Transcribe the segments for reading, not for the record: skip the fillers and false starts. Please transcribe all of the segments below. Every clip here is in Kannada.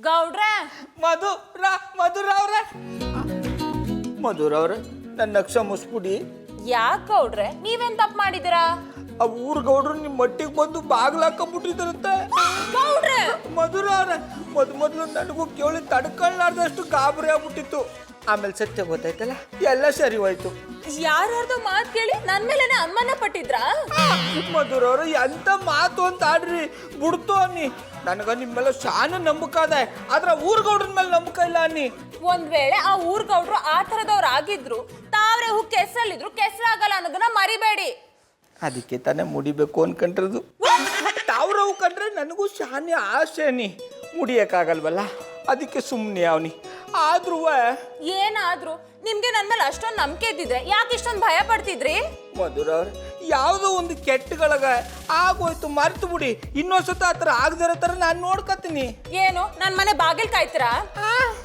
ಗೌಡ್ರೆ ಮಧುರವ್ರೆ ನನ್ನ ಕ್ಷಮಿಸ್ಬಿಡಿ. ಯಾಕೆ ಗೌಡ್ರೆ ನೀವೇನ್ ತಪ್ಪು ಮಾಡಿದಿರಾ? ಆ ಊರ್ ಗೌಡ್ರು ನಿಮ್ ಮಟ್ಟಿಗೆ ಬಂದು ಬಾಗ್ಲಾಕೊಂಡ್ಬಿಟ್ಟಿದ್ರಂತೆ. ಗೌಡ್ರೆ ಮಧುರವ್ರೆ ಮೊದ್ಲು ನನಗೂ ಕೇಳಿ ತಡ್ಕೊಳ್ಳಾರ್ದಷ್ಟು ಗಾಬರಿ ಆಗ್ಬಿಟ್ಟಿತ್ತು. ಆಮೇಲೆ ಸತ್ಯ ಗೊತ್ತಾಯ್ತಲ್ಲ, ಎಲ್ಲ ಸರಿ ಹೋಯ್ತು. ಯಾರ್ಯಾರ್ದು ಮಾತು ಕೇಳಿ ನನ್ ಮೇಲೆನೆ ಅನುಮಾನ ಪಟ್ಟಿದ್ರಾ? ಮಧುರವ್ರು ಎಂತ ಮಾತು ಅಂತ ಆಡ್ರಿ ಬಿಡ್ತು ಅನ್ನಿ. ನನಗ ನಿಮ್ಮೆಲ್ಲ ಶಾನ ನಂಬಿಕ ಅದ, ಆದ್ರ ಊರ್ ಗೌಡ್ರ ಮೇಲೆ ನಂಬಿಕ ಇಲ್ಲ ಅನ್ನಿ. ಒಂದ್ ವೇಳೆ ಆ ಊರ್ ಗೌಡ್ರು ಆ ತರದವ್ರು ಆಗಿದ್ರು ತಾವ್ರೆ ಹೂ ಕೆಸರಲ್ಲಿದ್ರು ಕೆಸರಾಗಲ್ಲ ಅನ್ನೋದನ್ನ ಮರಿಬೇಡಿ. ಅದಕ್ಕೆ ತಾನೇ ಮುಡಿಬೇಕು ಅನ್ಕೊಂಡ್ರದು. ತಾವ್ರವು ಕಂಡ್ರೆ ನನಗೂ ಶಾನೆ ಆಸೆ ಅನ್ನಿ, ಮುಡಿಯಕ್ಕಾಗಲ್ವಲ್ಲ, ಅದಕ್ಕೆ ಸುಮ್ಮನೆ ಅವನಿ. ಆದ್ರೂ ಏನಾದ್ರು ನಿಮ್ಗೆ ನನ್ ಮೇಲೆ ಅಷ್ಟೊಂದು ನಂಬಿಕೆ ಇದ್ದಿದ್ರೆ ಯಾಕೆ ಇಷ್ಟೊಂದು ಭಯ ಪಡ್ತಿದ್ರಿ? ಮಧುರವ್ರ ಯಾವುದೋ ಒಂದು ಕೆಟ್ಟಗಳಗ ಆಗೋಯ್ತು, ಮರ್ತು ಬಿಡಿ. ಇನ್ನೊಂದ್ಸತ ಆತರ ಆಗದಿರೋ ತರ ನಾನು ನೋಡ್ಕತೀನಿ. ಏನು ನನ್ ಮನೆ ಬಾಗಿಲ್ ಕಾಯ್ತೀರಾ?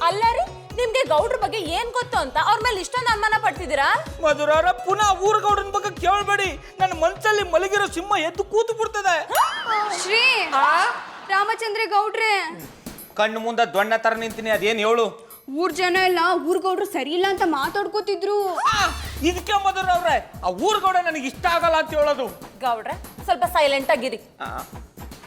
ಅಲ್ಲ ರೀ, ನಿಮ್ಗೆ ಗೌಡ್ರ ಬಗ್ಗೆ ಏನ್ ಗೊತ್ತು ಅಂತ ಅವ್ರ ಮೇಲೆ ಇಷ್ಟೊಂದು ಅನುಮಾನ ಪಡ್ತಿದ್ದೀರಾ? ಮಧುರವ್ರ ಪುನಃ ಊರ್ ಗೌಡ್ರನ್ ಬಗ್ಗೆ ಕೇಳಬೇಡಿ. ನನ್ನ ಮನ್ಸಲ್ಲಿ ಮಲಗಿರೋ ಸಿಂಹ ಎದ್ದು ಕೂತು ಬಿಡ್ತದೆ. ಶ್ರೀ ರಾಮಚಂದ್ರ ಗೌಡ್ರೆ, ಕಣ್ಣು ಮುಂದೆ ದೊಣ್ಣ ತರ ನಿಂತೀನಿ, ಅದೇನ್ ಹೇಳು? ಊರ್ ಜನ ಎಲ್ಲ ಊರ್ ಗೌಡ್ರು ಸರಿ ಇಲ್ಲ ಅಂತ ಮಾತಾಡ್ಕೋತಿದ್ರು. ಇದಕ್ಕೆ ಮಧುರವ್ರೆ ಆ ಊರ್ ಗೌಡ ನನಗೆ ಇಷ್ಟ ಆಗಲ್ಲ ಅಂತ ಹೇಳೋದು. ಗೌಡ್ರೆ ಸ್ವಲ್ಪ ಸೈಲೆಂಟ್ ಆಗಿರಿ.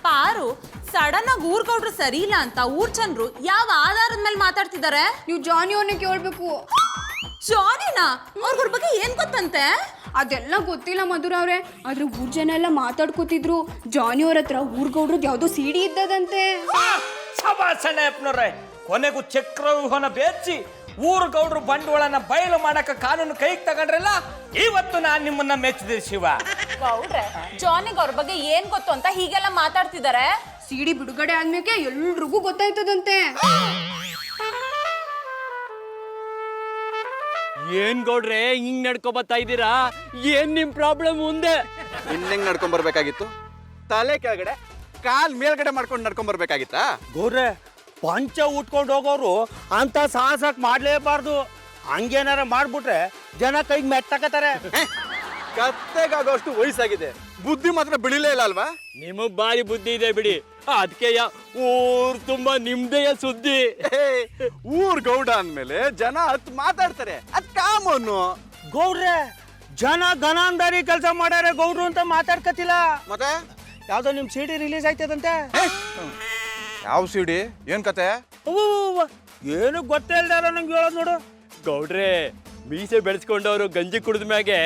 ಪಾರು ಸಡನ್ ಆಗಿ ಊರ್ ಗೌಡ್ರು ಸರಿ ಇಲ್ಲ ಅಂತ ಊರ್ ಜನರು ಯಾವ ಆಧಾರದ ಮೇಲೆ ಮಾತಾಡ್ತಿದ್ದಾರೆ? ನೀವು ಜಾನಿ ಅವ್ರನ್ನ ಕೇಳ್ಬೇಕು. ಜಾನಿನಾ? ಅವ್ರ ಬಗ್ಗೆ ಏನ್ ಗೊತ್ತಂತೆ? ಅದೆಲ್ಲ ಗೊತ್ತಿಲ್ಲ ಮಧುರ ಅವ್ರೆ, ಆದ್ರೆ ಊರ್ ಜನ ಎಲ್ಲ ಮಾತಾಡ್ಕೋತಿದ್ರು. ಜಾನಿ ಅವ್ರ ಹತ್ರ ಊರ್ ಗೌಡ್ರದ್ ಯಾವ್ದೋ ಸಿಡಿ ಇದ್ದದಂತೆ. ಸಭಾಸಣ್ಣಪ್ಪನವ್ರೆ, ಕೊನೆಗೂ ಚಕ್ರವ್ಯೂಹನ ಬೇರ್ಸಿ ಊರ್ ಗೌಡ್ರು ಬಂಡವಾಳನ ಬಯಲು ಮಾಡಕ ಕಾನೂನು ಕೈಗೆ ತಗೊಂಡ್ರಲ್ಲ, ಇವತ್ತು ನಾನು ನಿಮ್ಮನ್ನ ಮೆಚ್ಚಿದೆ ಶಿವ. ಗೌಡ್ರೆ ಜಾನಿಗ್ ಅವ್ರ ಬಗ್ಗೆ ಏನ್ ಗೊತ್ತು ಅಂತ ಹೀಗೆಲ್ಲ ಮಾತಾಡ್ತಿದ್ದಾರೆ? ಸಿಡಿ ಬಿಡುಗಡೆ ಆದ್ಮೇಲೆ ಎಲ್ರಿಗೂ ಗೊತ್ತಾಯ್ತದಂತೆ. ಏನ್ ಗೌಡ್ರೆ ಹಿಂಗ್ ನಡ್ಕೊ ಬರ್ತಾ ಇದ್ದೀರಾ? ಏನ್ ನಿಮ್ ಪ್ರಾಬ್ಲಮ್ ಮುಂದೆ? ಇನ್ನೆಂಗ್ ನಡ್ಕೊಂಡ್ ಬರ್ಬೇಕಾಗಿತ್ತು? ತಲೆ ಕೆಳಗಡೆ ಕಾಲ್ ಮೇಲ್ಗಡೆ ಮಾಡ್ಕೊಂಡು ನಡ್ಕೊಂಡ್ ಬರ್ಬೇಕಾಗಿತ್ತಾ? ಗೌಡ್ರೆ ಪಂಚ ಉಟ್ಕೊಂಡು ಹೋಗೋರು ಅಂತ ಸಾಹಸಕ್ ಮಾಡ್ಲೇಬಾರ್ದು. ಹಂಗೇನಾರ ಮಾಡ್ಬಿಟ್ರೆ ಜನ ಕೈಗೆ ಮೆಟ್ಟಕತ್ತಾರೆ. ಕತ್ತೆಗಾಗೋಷ್ಟು ವಯಸ್ಸಾಗಿದೆ, ಬುದ್ಧಿ ಮಾತ್ರ ಬೆಳಿಲೇ ಇಲ್ಲ ಅಲ್ವಾ? ನಿಮಗ್ ಬಾರಿ ಬುದ್ಧಿ ಇದೆ ಬಿಡಿ, ಅದಕ್ಕೆ ಊರ್ ತುಂಬಾ ನಿಮ್ದೇ ಸುದ್ದಿ. ಊರ್ ಗೌಡ ಅಂದ್ಮೇಲೆ ಜನ ಹತ್ ಮಾತಾಡ್ತಾರೆ, ಅದ್ ಕಾಮನ್ನು. ಗೌಡ್ರೆ ಜನ ಗನಾಂದಾರಿ ಕೆಲಸ ಮಾಡ್ಯಾರ ಗೌಡ್ರು ಅಂತ ಮಾತಾಡ್ಕತಿಲ್ಲ. ಮತ್ತೆ ಯಾವ್ದೋ ನಿಮ್ ಸಿಡಿ ರಿಲೀಸ್ ಆಯ್ತದಂತೆ. ಯಾವ ಸಿಡಿ? ಏನ್ ಕತೆ? ಏನು ಗೊತ್ತೇ ಇಲ್ದಾರ ನಂಗೆ ಹೇಳೋದು ನೋಡು. ಗೌಡ್ರೆ ಮೀಸೆ ಬೆಳೆಸ್ಕೊಂಡವ್ರು ಗಂಜಿ ಕುಡಿದ ಮ್ಯಾಗೆ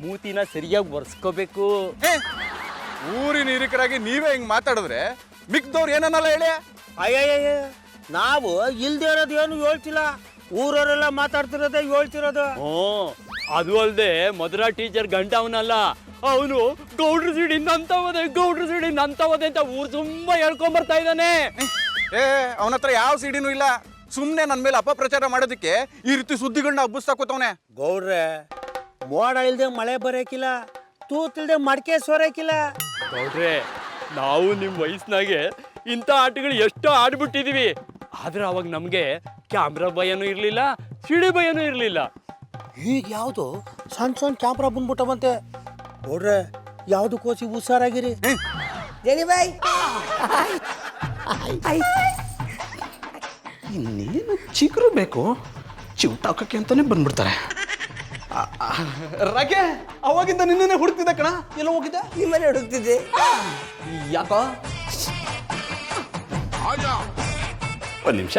ಮೂತಿನ ಸರಿಯಾಗಿ ಒರೆಸ್ಕೋಬೇಕು. ಊರಿನ ಹಿರಿಕರಾಗಿ ನೀವೇ ಹಿಂಗ್ ಮಾತಾಡಿದ್ರೆ ಮಿಕ್ದವ್ರು ಏನನ್ನಲ್ಲ ಹೇಳಿ. ಅಯ್ಯಯ್ಯ ನಾವು ಇಲ್ದೇ ಇರೋದು ಏನು ಹೇಳ್ತಿಲ್ಲ, ಊರವರೆಲ್ಲ ಮಾತಾಡ್ತಿರೋದೇ ಹೇಳ್ತಿರೋದು. ಅದು ಅಲ್ದೆ ಮಧುರಾ ಟೀಚರ್ ಗಂಟ ಅವನಲ್ಲ, ಅವನು ಗೌಡ್ರ ಸಿಡಿ ನಂತವದೆ ಗೌಡ್ರ ಸಿಡಿ ನಂತವದೆ ಅಂತ ಊರ್ ತುಂಬಾ ಹೇಳ್ಕೊಂಬರ್ತಾ ಇದ್ದಾನೆ. ಅವನ ಹತ್ರ ಯಾವ ಸಿಡಿನೂ ಇಲ್ಲ, ಸುಮ್ನೆ ನನ್ ಮೇಲೆ ಅಪಪ್ರಚಾರ ಮಾಡೋದಕ್ಕೆ ಈ ರೀತಿ ಸುದ್ದಿಗಳನ್ನ ಹಬ್ಬಿಸ್ತಾ ಕೂತವನೆ. ಗೌಡ್ರೆ ಮೋಡ ಇಲ್ದೆ ಮಳೆ ಬರೋಕಿಲ್ಲ, ತೂತಿಲ್ದೆ ಮಡಕೆ ಸೋರಕಿಲ್ಲ. ಗೌಡ್ರೆ ನಾವು ನಿಮ್ ವಯಸ್ಸಿನಾಗೆ ಇಂಥ ಆಟಗಳು ಎಷ್ಟೋ ಆಡ್ಬಿಟ್ಟಿದೀವಿ, ಆದ್ರೆ ಅವಾಗ ನಮ್ಗೆ ಕ್ಯಾಮ್ರಾ ಭಯನೂ ಇರ್ಲಿಲ್ಲ, ಸಿಡಿ ಭಯನೂ ಇರ್ಲಿಲ್ಲ. ಈಗ ಯಾವ್ದು ಸಣ್ಣ ಸಣ್ಣ ಕ್ಯಾಮ್ರಾ ಬಂದ್ಬಿಟ್ಟವಂತೆ. ಗೌಡ್ರೆ ಯಾವ್ದು ಕೋಸಿ ಹುಷಾರಾಗಿರಿ. ಇನ್ನೇನು ಚಿಗುರು ಬೇಕು, ಚಿವುಟಾಕಕ್ಕೆ ಅಂತಾನೆ ಬಂದ್ಬಿಡ್ತಾರೆ. ರಾಕೆ ಅವಾಗಿಂದ ನಿನ್ನೆ ಹುಡುಕ್ತಿದ್ದೆ ಕಣ, ಎಲ್ಲ ಹೋಗಿದ್ದೆ? ನಿಮ್ಮನೆ ಹುಡುಕ್ತಿದ್ದೆ. ಯಾಕೋ? ಒಂದು ನಿಮಿಷ.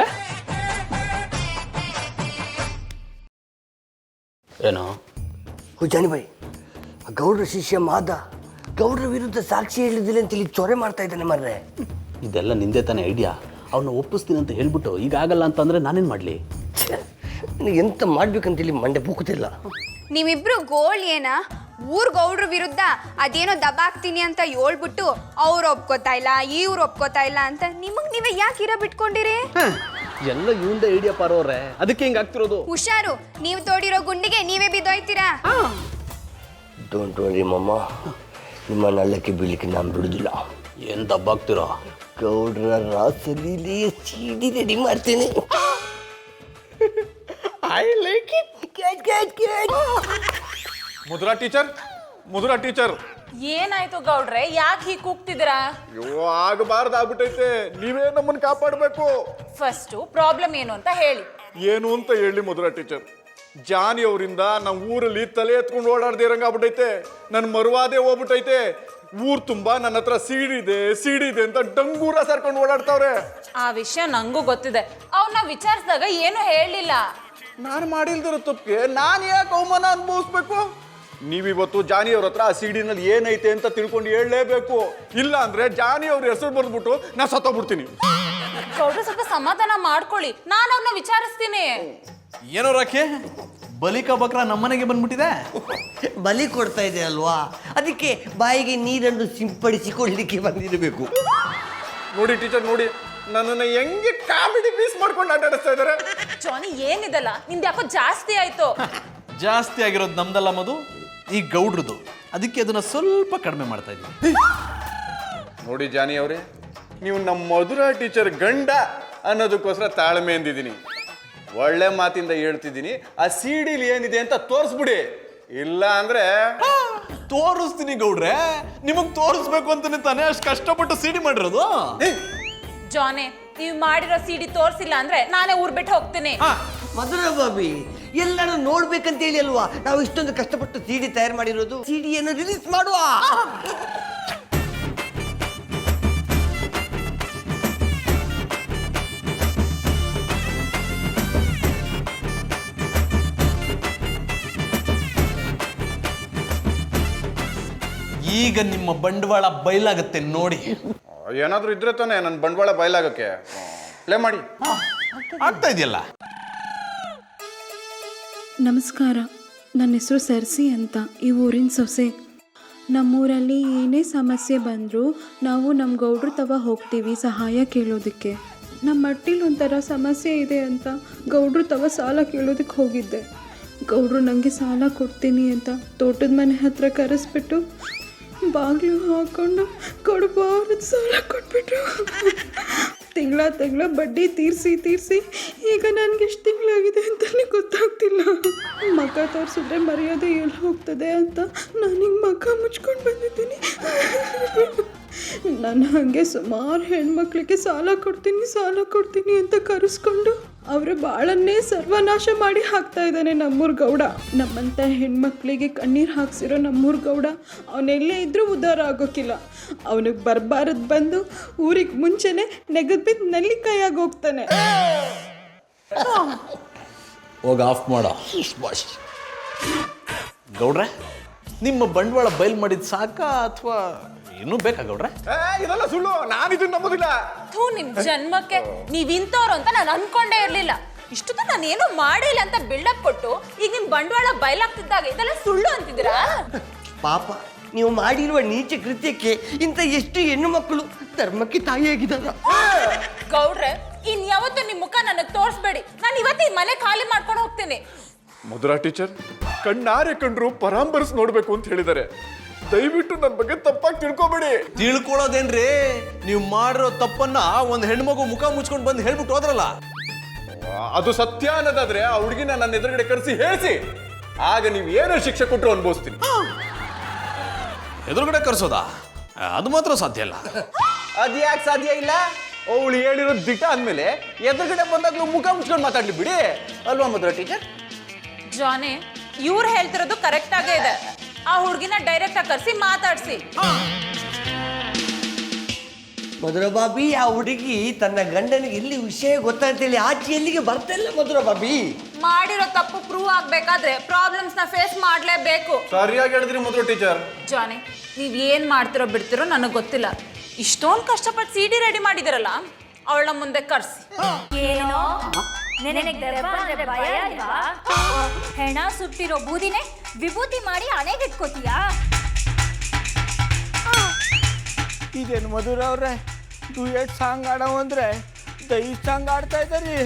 ಏನೋ ಜಾನಿ ಬಾಯಿ, ಗೌಡ್ರ ಶಿಷ್ಯ ಮಾದ ಗೌಡ್ರ ವಿರುದ್ಧ ಸಾಕ್ಷಿ ಹೇಳಿದಿಲ್ಲ ಅಂತ ಇಲ್ಲಿ ಚೊರೆ ಮಾಡ್ತಾ ಇದ್ದಾನೆ ಮರ್ರೆ. ಇದೆಲ್ಲ ನಿಂದೆ ತಾನೇ ಐಡಿಯಾ. ಅವನ್ನ ಒಪ್ಪಿಸ್ತೀನಿ ಅಂತ ಹೇಳ್ಬಿಟ್ಟು ಈಗ ಆಗಲ್ಲ ಅಂತಂದ್ರೆ ನಾನೇನು ಮಾಡಲಿ? ನನಗೆ ಎಂತ ಮಾಡ್ಬೇಕಂತ ಇಲ್ಲಿ ಮಂಡೆ ಬೂಕುತ್ತಿಲ್ಲ. ನೀವಿಬ್ರು ಗೋಳ್ ಏನ ಊರ್ ಗೌಡ್ರ ವಿರುದ್ಧ ಅದೇನೋ ದಬಾಕ್ತೀನಿ ಅಂತ ಹೇಳ್ಬಿಟ್ಟು ಅವ್ರು ಒಪ್ಕೋತಾ ಇಲ್ಲ, ಇವ್ರು ಒಪ್ಕೋತಾ ಇಲ್ಲ ಅಂತ ನಿಮಗ್ ನೀವೇ ಯಾಕೆ ಇರ ಬಿಟ್ಕೊಂಡಿರಿ? ಎಲ್ಲ ಇವಂದೇ ಐಡಿಯಾ ಪಾರೋರೆ, ಅದಕ್ಕೆ ಹಿಂಗೆ ಆಗ್ತಿರೋದು. ಹುಷಾರು, ನೀವು ತೋಡಿರೋ ಗುಂಡಿಗೆ ನೀವೇ ಬಿದ್ದೋಯ್ತೀರಾ. ಡೋಂಟ್ ವರಿ ಮಮ್ಮ, ನಿಮ್ಮ ನಲ್ಲಕ್ಕೆ ಬೀಳಿಕ್ಕೆ ನಾನು ಬಿಡುದಿಲ್ಲ. ಏನು ದಬ್ಬಾಗ್ತಿರೋ? ಗೌಡ್ರ ರಾಸಲೀಲೆ ಚೀಡಿ ರೆಡಿ ಮಾಡ್ತೇನೆ. I like it. Madhura teacher ಏನಾಯ್ತು ಗೌಡ್ರೆ, ಯಾಕೆ ಹೀಗೆ ಕೂಗ್ತಿದ್ದೀರಾ? ಅಯ್ಯೋ ಆಗಬಾರ್ದಾಗ್ಬಿಟ್ಟೈತೆ, ನೀವೇ ನಮ್ಮನ್ನ ಕಾಪಾಡಬೇಕು. ಫಸ್ಟ್ ಪ್ರಾಬ್ಲಮ್ ಏನು ಅಂತ ಹೇಳಿ. ಏನು ಅಂತ ಹೇಳಿ ಮಧುರಾ ಟೀಚರ್, ಜಾನಿ ಅವರಿಂದ ನಮ್ಮ ಊರಲ್ಲಿ ತಲೆ ಎತ್ಕೊಂಡು ಓಡಾಡ್ದೆ ಇರಂಗಾಗ್ಬಿಟ್ಟೈತೆ. ನನ್ನ ಮರುವಾದೆ ಹೋಗ್ಬಿಟ್ಟೈತೆ. ಊರ್ ತುಂಬಾ ನನ್ನ ಹತ್ರ ಸೀಡಿದೆ ಅಂತ ಡಂಗೂರ ಸರ್ಕೊಂಡು ಓಡಾಡ್ತಾವ್ರೆ. ಆ ವಿಷಯ ನಂಗೂ ಗೊತ್ತಿದೆ. ಅವನ್ನ ವಿಚಾರಿಸಿದಾಗ ಏನು ಹೇಳಿಲ್ಲ. ನಾನು ಮಾಡಿಲ್ದಿರೋ ತಪ್ಪಿಗೆ ನಾನು ಯಾಕೆ ಅವಮಾನ ಅನುಭವಿಸ್ಬೇಕು? ನೀವಿವತ್ತು ಜಾನಿ ಅವ್ರ ಹತ್ರ ಆ ಸಿಡಿನಲ್ಲಿ ಏನೈತೆ ಅಂತ ತಿಳ್ಕೊಂಡು ಹೇಳಲೇಬೇಕು. ಇಲ್ಲ ಅಂದ್ರೆ ಜಾನಿ ಅವ್ರ ಹೆಸರು ಬರ್ದ್ಬಿಟ್ಟು ನಾ ಸತ್ತೋಗ್ಬಿಡ್ತೀನಿ. ಗೌಡ್ರೆ ಸ್ವಲ್ಪ ಸಮಾಧಾನ ಮಾಡ್ಕೊಳ್ಳಿ, ನಾನು ಅವ್ರನ್ನ ವಿಚಾರಿಸ್ತೀನಿ. ಏನೋ ರಾಖಿ, ಬಲಿಕ ಬಕ್ರ ನಮ್ಮನೆಗೆ ಬಂದ್ಬಿಟ್ಟಿದೆ. ಬಲಿ ಕೊಡ್ತಾ ಇದೆ ಅಲ್ವಾ, ಅದಕ್ಕೆ ಬಾಯಿಗೆ ನೀರನ್ನು ಸಿಂಪಡಿಸಿಕೊಳ್ಳಲಿಕ್ಕೆ ಬಂದಿರಬೇಕು. ನೋಡಿ ಟೀಚರ್, ನೋಡಿ ನನ್ನನ್ನು ಹೆಂಗೆ ಕಾಮಿಡಿ ಪೀಸ್ ಮಾಡ್ಕೊಂಡು ಆಟಾಡಿಸ್ತಾ ಇದ್ದಾರೆ. ಜಾನಿ ಏನಿದಲ್ಲ, ನಿಂದ ಯಾಕೋ ಜಾಸ್ತಿ ಆಯ್ತು. ಜಾಸ್ತಿ ಆಗಿರೋದು ನಮ್ದಲ್ಲ ಮಧು, ಈ ಗೌಡ್ರದು. ಅದಕ್ಕೆ ಅದನ್ನ ಸ್ವಲ್ಪ ಕಡಿಮೆ ಮಾಡ್ತಾ ಇದ್ದೀವಿ. ನೋಡಿ ಜಾನಿ ಅವರೇ, ನೀವು ನಮ್ಮ ಮಧುರಾ ಟೀಚರ್ ಗಂಡ ಅನ್ನೋದಕ್ಕೋಸ್ಕರ ತಾಳ್ಮೆ ಎಂದಿದ್ದೀನಿ. ಒಳ್ಳೆ ಮಾತಿಂದ ಹೇಳ್ತಿದ್ದೀನಿ, ಆ ಸಿಡಿಲಿ ಏನಿದೆ ಅಂತ ತೋರಿಸ್ಬಿಡಿ. ಇಲ್ಲ ಅಂದ್ರೆ ತೋರಿಸ್ತೀನಿ ಗೌಡ್ರೆ, ನಿಮಗ್ ತೋರಿಸ್ಬೇಕು ಅಂತಾನೆ ತಾನೇ ಅಷ್ಟು ಕಷ್ಟಪಟ್ಟು ಸಿಡಿ ಮಾಡಿರೋದು. ಜಾನಿ, ನೀವು ಮಾಡಿರೋ ಸಿಡಿ ತೋರಿಸಿಲ್ಲ ಅಂದ್ರೆ ನಾನೇ ಊರ್ ಬಿಟ್ಟು ಹೋಗ್ತೀನಿ. ಮಧುರಾ ಬಾಬಿ, ಎಲ್ಲರೂ ನೋಡ್ಬೇಕಂತ ಹೇಳಿ ಅಲ್ವಾ ನಾವು ಇಷ್ಟೊಂದು ಕಷ್ಟಪಟ್ಟು ಸಿಡಿ ತಯಾರು ಮಾಡಿರೋದು. ಸಿಡಿಯನ್ನು ರಿಲೀಸ್ ಮಾಡುವ. ಈಗ ನಿಮ್ಮ ಬಂಡವಾಳ ಬಯಲಾಗತ್ತೆ ನೋಡಿ. ಏನಾದ್ರೂ ಇದ್ರೆ ತಾನೆ ನನ್ನ ಬಂಡವಾಳ ಬಯಲಾಗಕ್ಕೆ. ಪ್ಲೇ ಮಾಡಿ. ಆಗ್ತಾ ಇದೆಯಲ್ಲ. ನಮಸ್ಕಾರ, ನನ್ನ ಹೆಸರು ಸರ್ಸಿ ಅಂತ, ಈ ಊರಿನ ಸೊಸೆ. ನಮ್ಮೂರಲ್ಲಿ ಏನೇ ಸಮಸ್ಯೆ ಬಂದರೂ ನಾವು ನಮ್ಮ ಗೌಡ್ರ ತವ ಹೋಗ್ತೀವಿ ಸಹಾಯ ಕೇಳೋದಕ್ಕೆ. ನಮ್ಮ ಮಟ್ಟಿಲಿ ಒಂಥರ ಸಮಸ್ಯೆ ಇದೆ ಅಂತ ಗೌಡ್ರ ತವ ಸಾಲ ಕೇಳೋದಕ್ಕೆ ಹೋಗಿದ್ದೆ. ಗೌಡ್ರು ನನಗೆ ಸಾಲ ಕೊಡ್ತೀನಿ ಅಂತ ತೋಟದ ಮನೆ ಹತ್ರ ಕರೆಸ್ಬಿಟ್ಟು ಬಾಗಿಲು ಹಾಕ್ಕೊಂಡು ಕೊಡಬಾರದು ಸಾಲ ಕೊಟ್ಬಿಟ್ರು. ತಿಂಗಳ ಬಡ್ಡಿ ತೀರಿಸಿ ಈಗ ನನಗೆ ಎಷ್ಟು ತಿಂಗಳಾಗಿದೆ ಅಂತಲೇ ಗೊತ್ತಾಗ್ತಿಲ್ಲ. ಮಗ ತೋರಿಸಿದ್ರೆ ಮರ್ಯಾದೆ ಎಲ್ಲಿ ಹೋಗ್ತದೆ ಅಂತ ನಾನೀಗ ಮಗ ಮುಚ್ಕೊಂಡು ಬಂದಿದ್ದೀನಿ. ನಾನು ಹಾಗೆ ಸುಮಾರು ಹೆಣ್ಮಕ್ಳಿಗೆ ಸಾಲ ಕೊಡ್ತೀನಿ ಅಂತ ಕರೆಸ್ಕೊಂಡು ಅವರ ಬಾಳನ್ನೇ ಸರ್ವನಾಶ ಮಾಡಿ ಹಾಕ್ತಾ ಇದ್ದಾನೆ ನಮ್ಮೂರ್ ಗೌಡ. ನಮ್ಮಂಥ ಹೆಣ್ಮಕ್ಳಿಗೆ ಕಣ್ಣೀರು ಹಾಕ್ಸಿರೋ ನಮ್ಮೂರ್ ಗೌಡ ಅವನೆಲ್ಲೇ ಇದ್ರೂ ಉದ್ಧಾರ ಆಗೋಕ್ಕಿಲ್ಲ. ಅವನಿಗೆ ಬರ್ಬಾರದು ಬಂದು ಊರಿಗೆ ಮುಂಚೆನೆ ನೆಗದ್ ಬಿದ್ದು ನಲ್ಲಿಕಾಯಾಗಿ ಹೋಗ್ತಾನೆ. ಹೋಗಿ ಆಫ್ ಮಾಡೋ. ಗೌಡ್ರೆ, ನಿಮ್ಮ ಬಂಡವಾಳ ಬಯಲು ಮಾಡಿದ ಸಾಕಾ ಅಥವಾ ಇನ್ನೂ ಬೇಕಾ ಗೌಡ್ರೆ? ಇದೆಲ್ಲ ಸುಳ್ಳು, ನಾನು ಇದನ್ನ ನಂಬೋದಿಲ್ಲ. ಥೂ, ನಿಮ್ ಜನ್ಮಕ್ಕೆ ನೀವ್ ಇಂಥವ್ರು ಅಂತ ನಾನು ಅನ್ಕೊಂಡೇ ಇರ್ಲಿಲ್ಲ. ಇಷ್ಟೊತ್ತು ನಾನು ಏನೂ ಮಾಡಿಲ್ಲ ಅಂತ ಬಿಲ್ಡಪ್ ಕೊಟ್ಟು ಈಗ ನಿಮ್ ಬಂಡವಾಳ ಬಯಲಾಗ್ತಿದ್ದಾಗ ಇದೆಲ್ಲ ಸುಳ್ಳು ಅಂತಿದ್ದೀರಾ? ಪಾಪ, ನೀವು ಮಾಡಿರುವ ನೀಚ ಕೃತ್ಯಕ್ಕೆ ಇಂಥ ಎಷ್ಟು ಹೆಣ್ಣು ಮಕ್ಕಳು ಧರ್ಮಕ್ಕೆ ತಾಯಿಯಾಗಿದ್ದಾರೆ. ಗೌಡ್ರೆ, ಇನ್ಯಾವತ್ತೂ ನಿಮ್ ಮುಖ ನನಗೆ ತೋರಿಸ್ಬೇಡಿ. ನಾನು ಇವತ್ತು ಈ ಮನೆ ಖಾಲಿ ಮಾಡ್ಕೊಂಡು ಹೋಗ್ತೀನಿ. ಮಧುರಾ ಟೀಚರ್ ಕಣ್ಣಾರೆ ಕಂಡ್ರು ಪರಾಂಬರ್ಸ್ ನೋಡ್ಬೇಕು ಅಂತ ಹೇಳಿದ್ದಾರೆ. ದಯವಿಟ್ಟು ನನ್ನ ಬಗ್ಗೆ ತಪ್ಪಾಗಿ ತಿಳ್ಕೊಬೇಡಿ. ತಿಳ್ಕೊಳ್ಳೋದೇನ್ರಿ, ನೀವು ಮಾಡಿರೋ ತಪ್ಪನ್ನ ಒಂದು ಹೆಣ್ಮಗು ಮುಖ ಮುಚ್ಕೊಂಡು ಬಂದು ಹೇಳ್ಬಿಟ್ಟು ಹೋದ್ರಲ್ಲ. ಅದು ಸತ್ಯ ಅನ್ನೋದಾದ್ರೆ ಆ ಹುಡುಗಿನ ನನ್ನ ಎದುರುಗಡೆ ಕರೆಸಿ ಹೇಳಿಸಿ, ಆಗ ನೀವು ಏನೋ ಶಿಕ್ಷೆ ಕೊಟ್ಟರು ಅನ್ಭವಿಸ್ತೀನಿ. ಎದುರುಗಡೆ ಕರ್ಸೋದಾ? ಅದು ಮಾತ್ರ ಸಾಧ್ಯ ಇಲ್ಲ. ಅದ್ಯಾಕೆ ಸಾಧ್ಯ ಇಲ್ಲ? ಅವಳು ಹೇಳಿರೋದು ದಿಟ ಅಂದ್ಮೇಲೆ ಎದುರುಗಡೆ ಬಂದಾಗ್ಲೂ ಮುಖ ಮುಚ್ಕೊಂಡು ಮಾತಾಡ್ಲಿ ಬಿಡಿ, ಅಲ್ವಾ ಮಧುರಾ ಟೀಚರ್? ಜಾನಿ, ಇವ್ರು ಹೇಳ್ತಿರೋದು ಕರೆಕ್ಟ್ ಆಗೇ ಇದೆ. ಆ ಹುಡುಗಿನ ಡೈರೆಕ್ಟ್ ಆಗಿ ಕರ್ಸಿ ಮಾತಾಡ್ಸಿ. ಮಧುರಾ ಬಾಬಿ, ಆ ಹುಡುಗಿ ತನ್ನ ಗಂಡನಿಗೆ ಎಲ್ಲಿ ವಿಷಯ ಗೊತ್ತಾಗ್ತಿಲ್ಲ, ಆಚೆ ಎಲ್ಲಿಗೆ ಬರ್ತಾ ಇಲ್ಲ. ಮಧುರಾ ಬಾಬಿ, ಮಾಡಿರೋ ತಪ್ಪು ಪ್ರೂವ್ ಆಗ್ಬೇಕಾದ್ರೆ ಪ್ರಾಬ್ಲಮ್ಸ್ ನ ಫೇಸ್ ಮಾಡ್ಲೇಬೇಕು. ಸರಿಯಾಗಿ ಹೇಳಿದ್ರಿ ಮಧುರಾ ಟೀಚರ್. ಜಾನಿ, ನೀವ್ ಏನ್ ಮಾಡ್ತಿರೋ ಬಿಡ್ತಿರೋ ನನಗೆ ಗೊತ್ತಿಲ್ಲ. ಇಷ್ಟೊಂದು ಕಷ್ಟಪಟ್ಟು ಸಿಡಿ ರೆಡಿ ಮಾಡಿದಿರಲ್ಲ, ಅವಳ ಮುಂದೆ ಕರ್ಸಿ. ಏನೋ ನಿನಗೆ ದೆವ್ವ ಅಂದ್ರೆ ಭಯ ಇಲ್ವಾ? ಹೆಣ ಸುಟ್ಟಿರೋ ಬೂದಿನೇ ವಿಭೂತಿ ಮಾಡಿ ಹಣೆಗಿಟ್ಕೋತೀಯಾ? ಇದೇನು ಮಧುರ ಅವ್ರೆ, ಡುಯೆಟ್ ಸಾಂಗ್ ಆಡೋ ಅಂದ್ರೆ ದೈ ಸಾಂಗ್ ಆಡ್ತಾ ಇದ್ದಾರಿ.